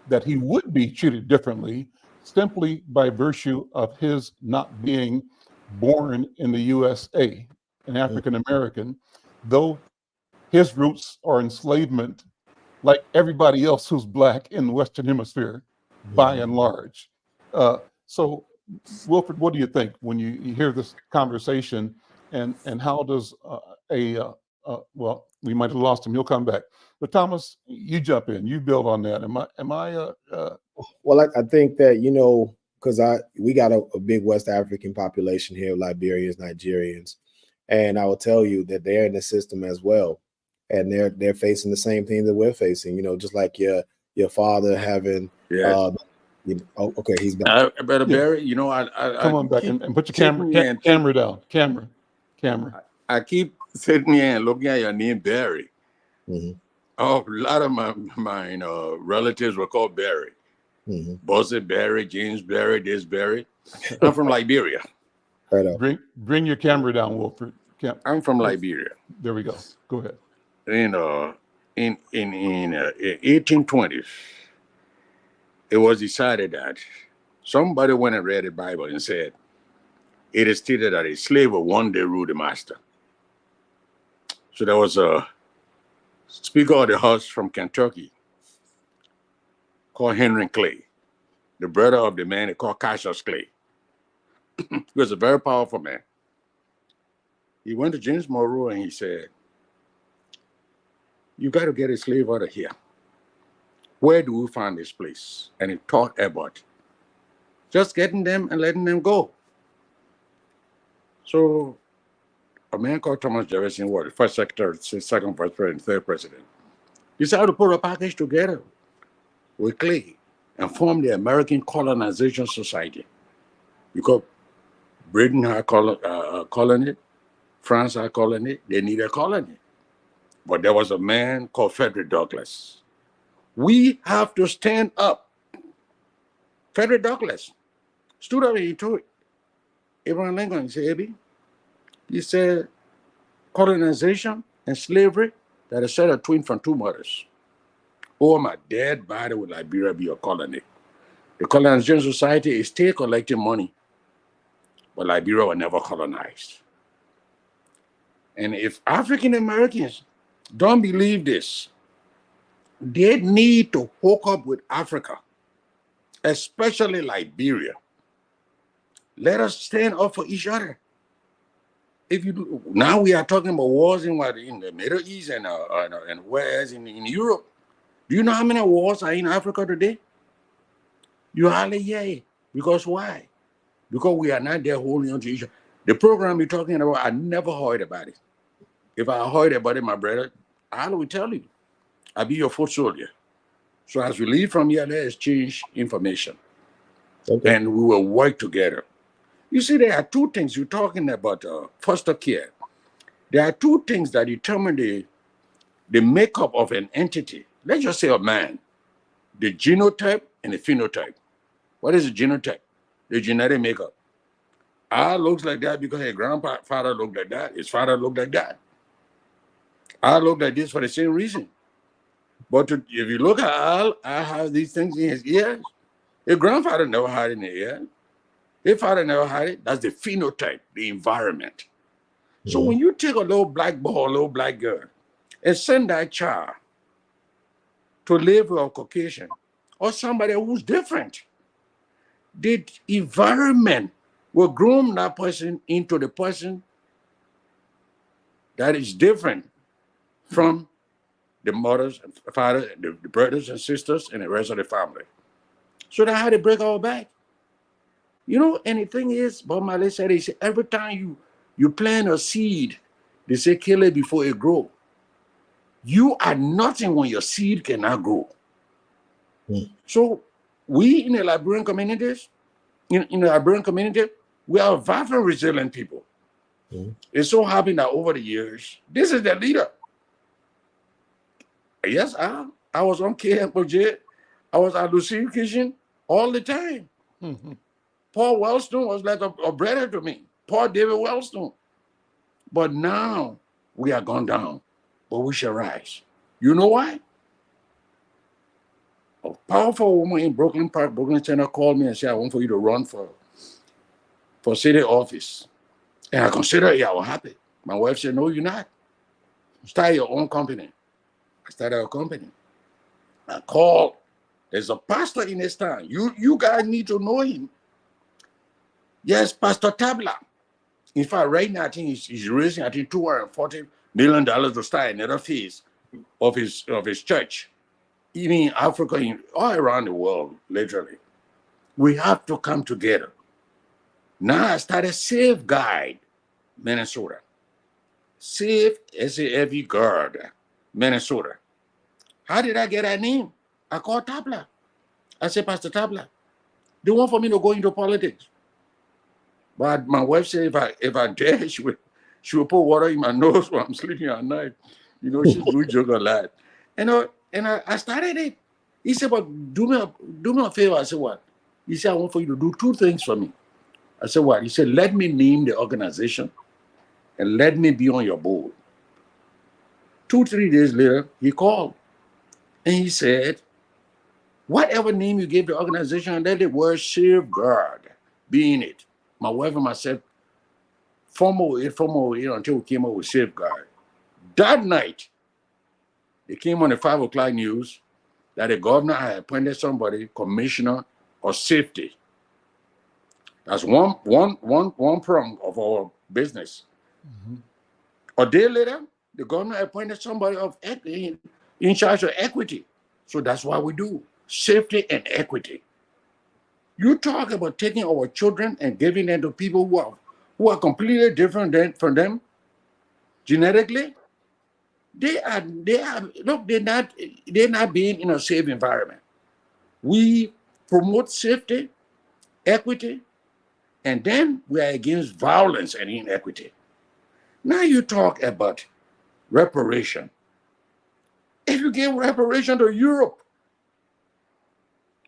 that he would be treated differently simply by virtue of his not being born in the USA, an African American, though his roots are enslavement like everybody else who's Black in the Western Hemisphere, by and large. So, Wilfred, what do you think when you hear this conversation, and how does well, we might have lost him. He'll come back. But Thomas, you jump in. You build on that. Well, I think that because we got a big West African population here, Liberians, Nigerians, and I will tell you that they're in the system as well, and they're facing the same thing that we're facing. Just like your father having. Yeah. Okay, he's back. Brother Barry, come on back and put your camera down. Camera. I keep sitting here and looking at your name, Barry. Mm-hmm. Oh, a lot of my relatives were called Barry. Mm-hmm. Bossy Barry, James Barry, this Barry. I'm from Liberia. Right up. Bring your camera down, Wilfred. I'm from Liberia. There we go. Go ahead. In 1820s, it was decided that somebody went and read the Bible and said, it is stated that a slave will one day rule the master. So there was a Speaker of the House from Kentucky called Henry Clay, the brother of the man they called Cassius Clay. He was a very powerful man. He went to James Monroe and he said, you got to get a slave out of here. Where do we find this place? And he taught about just getting them and letting them go. So a man called Thomas Jefferson was the first secretary, second vice president, third president. He decided to put a package together with Clay and form the American Colonization Society. Because Britain had a colony, France had a colony, they needed a colony. But there was a man called Frederick Douglass. We have to stand up. Frederick Douglass stood up and he told Abraham Lincoln, he said, he said, colonization and slavery that is set a twin from two mothers. Or my dead body would Liberia be a colony. The Colonization Society is still collecting money, but Liberia was never colonized. And if African Americans don't believe this, they need to hook up with Africa, especially Liberia. Let us stand up for each other. Now we are talking about wars in the Middle East and whereas in Europe. Do you know how many wars are in Africa today? You hardly hear it. Because why? Because we are not there holding on to each other. The program you're talking about, I never heard about it. If I heard about it, my brother, I will tell you. I'll be your foot soldier. So as we leave from here, let's exchange information. Okay. And we will work together. You see, there are two things you're talking about foster care. There are two things that determine the makeup of an entity. Let's just say a man, the genotype and the phenotype. What is the genotype? The genetic makeup. I looks like that because his grandfather looked like that. His father looked like that. I look like this for the same reason. But if you look at Al, I have these things in his ears. His grandfather never had it in the ear. His father never had it. That's the phenotype, the environment. So when you take a little black boy, a little black girl, and send that child to live with a Caucasian or somebody who's different, the environment will groom that person into the person that is different from the mothers and fathers, the brothers and sisters, and the rest of the family. So that's how they break our back. You know, and the thing is, Bob Marley said, he said, every time you plant a seed, they say kill it before it grows. You are nothing when your seed cannot grow. So we in the Liberian communities, in the Liberian community, we are very resilient people. It so happened that over the years, this is the leader. Yes, I was on KMOJ. I was at Lucille Kitchen all the time. Paul Wellstone was like a brother to me. Paul David Wellstone. But now we are gone down, but we shall rise. You know why? A powerful woman in Brooklyn Park, Brooklyn Center called me and said, I want for you to run for city office. And I considered it, I was happy. My wife said, no, you're not. Start your own company. I started a company. I called. There's a pastor in this town. You guys need to know him. Yes, Pastor Tabla. In fact, right now, I think he's raising, I think, $240 million to start another phase of his church. Even in Africa, all around the world, literally. We have to come together. Now I started Safeguard Minnesota. Save, S-A-F-E, guard, Minnesota. How did I get that name? I called Tabla. I said, Pastor Tabla, they want for me to go into politics. But my wife said if I dare, she would put water in my nose while I'm sleeping at night. You know, she's a good joke a lot. And I started it. He said, but do me a favor. I said, what? He said, I want for you to do two things for me. I said, what? He said, let me name the organization and let me be on your board. 2-3 days later, he called and he said, whatever name you gave the organization, let the word Safeguard be in it. My wife and myself formal until we came up with Safeguard. That night, they came on the 5 o'clock news that the governor had appointed somebody, commissioner of safety. That's one prong of our business. A day later, the governor appointed somebody in charge of equity. So that's what we do, safety and equity. You talk about taking our children and giving them to people who are completely different from them genetically. They're not being in a safe environment. We promote safety, equity, and then we are against violence and inequity. Now you talk about reparation. If you give reparation to Europe,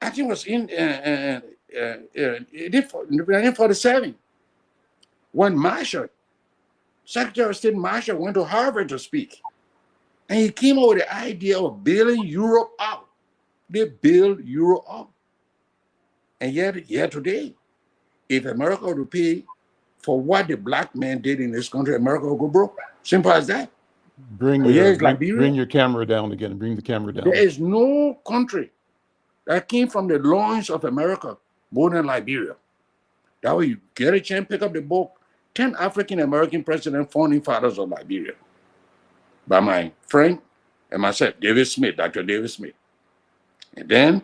I think it was in 1947, when Secretary of State Marshall went to Harvard to speak. And he came up with the idea of bailing Europe out. They bailed Europe out. And yet today, if America were to pay for what the black man did in this country, America will go broke. Simple as that. Bring your camera down again. Bring the camera down. There is no country that came from the loins of America more than Liberia. That way you get a chance, pick up the book, 10 African-American president founding fathers of Liberia, by my friend and myself, Dr. David Smith. And then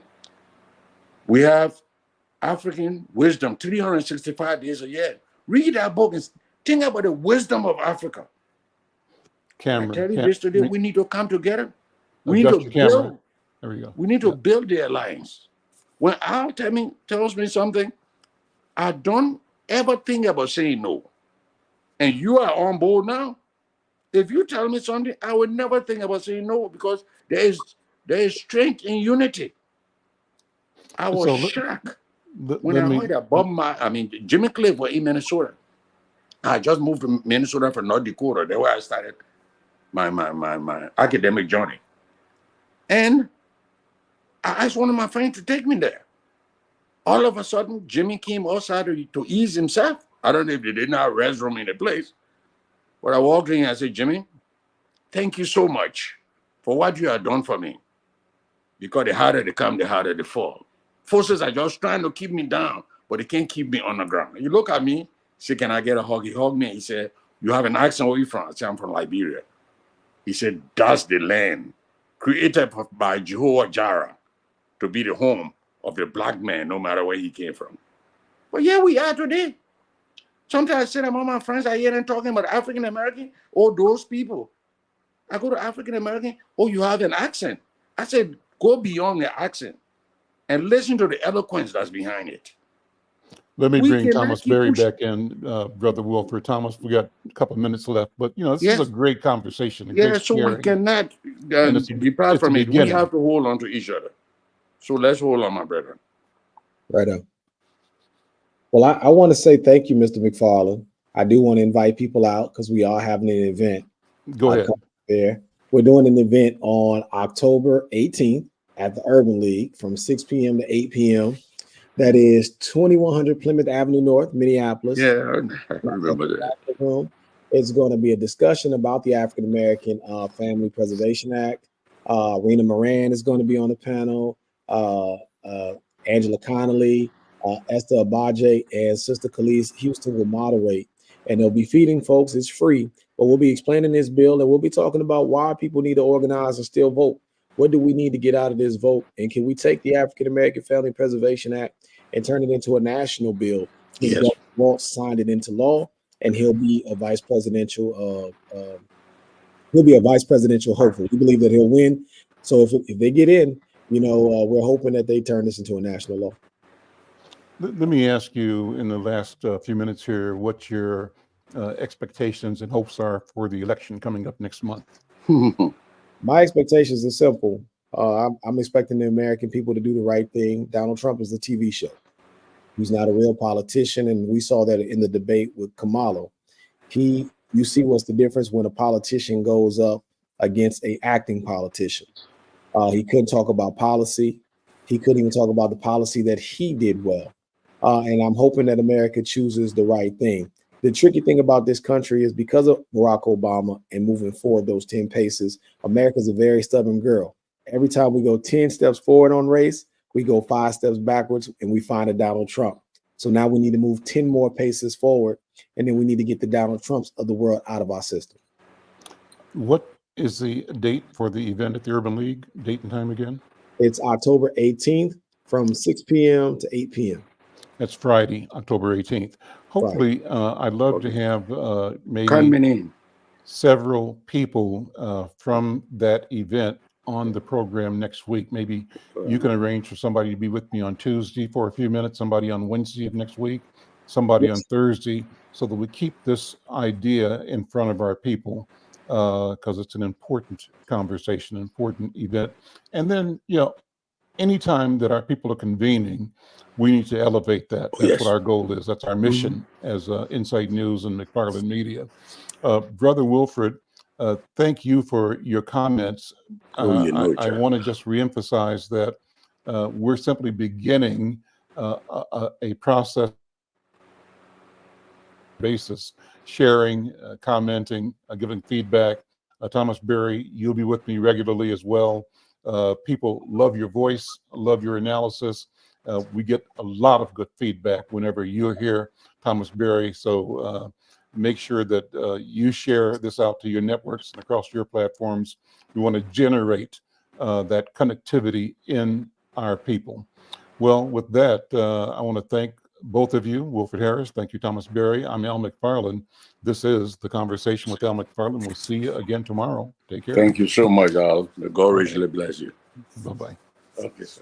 we have African wisdom, 365 days a year. Read that book and think about the wisdom of Africa. I tell you this today, we need to come together. We need to build. There we go. We need to build the alliance. When Al tells me something, I don't ever think about saying no. And you are on board now. If you tell me something, I would never think about saying no, because there is strength in unity. I was shocked when I heard that Jimmy Cliff was in Minnesota. I just moved to Minnesota from North Dakota. That's where I started my academic journey. And I asked one of my friends to take me there. All of a sudden, Jimmy came outside to ease himself. I don't know if they didn't have a restroom in the place. But I walked in and I said, Jimmy, thank you so much for what you have done for me. Because the harder they come, the harder they fall. Forces are just trying to keep me down, but they can't keep me on the ground. You look at me, say, can I get a hug? He hugged me. He said, you have an accent. Where are you from? I said, I'm from Liberia. He said, that's the land created by Jehovah Jireh to be the home of the black man, no matter where he came from. But yeah, we are today. Sometimes I sit among my friends, I hear them talking about African American, or those people. I go to African American, oh, you have an accent. I said, go beyond the accent and listen to the eloquence that's behind it. Let me We bring cannot Thomas keep Berry pushing. back in, Brother Wilford. Thomas, we got a couple of minutes left, but this Yes. is a great conversation. A Yeah, great so we sharing. cannot And it's depart a from it. We beginning. have to hold on to each other. So let's hold on, my brethren. Right on. Well, I want to say thank you, Mr. McFarlane. I do want to invite people out because we are having an event. Go ahead. There. We're doing an event on October 18th at the Urban League from 6 p.m. to 8 p.m. That is 2100 Plymouth Avenue North, Minneapolis. Yeah, I remember that. Room. It's going to be a discussion about the African American Family Preservation Act. Rena Moran is going to be on the panel. Angela Connolly, Esther Abaje, and Sister Khalees Houston will moderate. And they'll be feeding folks. It's free, but we'll be explaining this bill, and we'll be talking about why people need to organize and still vote. What do we need to get out of this vote? And can we take the African American Family Preservation Act and turn it into a national bill? His Yes. Walt signed it into law, and he'll be a vice presidential. He'll be a vice presidential hopeful. We believe that he'll win. So if they get in, we're hoping that they turn this into a national law. Let me ask you in the last few minutes here what your expectations and hopes are for the election coming up next month. My expectations are simple. I'm expecting the American people to do the right thing. Donald Trump is the TV show. He's not a real politician, and we saw that in the debate with Kamala. You see what's the difference when a politician goes up against an acting politician. He couldn't talk about policy. He couldn't even talk about the policy that he did well. And I'm hoping that America chooses the right thing. The tricky thing about this country is because of Barack Obama and moving forward those 10 paces, America's a very stubborn girl. Every time we go 10 steps forward on race, we go 5 steps backwards and we find a Donald Trump. So now we need to move 10 more paces forward, and then we need to get the Donald Trumps of the world out of our system. What is the date for the event at the Urban League? Date and time again? It's October 18th from 6 p.m. to 8 p.m. That's Friday, October 18th. Hopefully, I'd love to have maybe several people from that event on the program next week. Maybe you can arrange for somebody to be with me on Tuesday for a few minutes, somebody on Wednesday of next week, somebody on Thursday, so that we keep this idea in front of our people, because it's an important conversation, important event. And then, anytime that our people are convening, we need to elevate that. That's what our goal is. That's our mission as Inside News and McFarlane Media. Brother Wilford, thank you for your comments. I want to just reemphasize that we're simply beginning a process basis, sharing, commenting, giving feedback. Thomas Berry, you'll be with me regularly as well. People love your voice, love your analysis. We get a lot of good feedback whenever you're here, Thomas Berry. So make sure that you share this out to your networks and across your platforms. We want to generate that connectivity in our people. Well, with that, I want to thank both of you, Wilford Harris. Thank you, Thomas Berry. I'm Al McFarlane. This is The Conversation with Al McFarlane. We'll see you again tomorrow. Take care. Thank you so much, Al. May God richly bless you. Bye-bye. Okay, sir.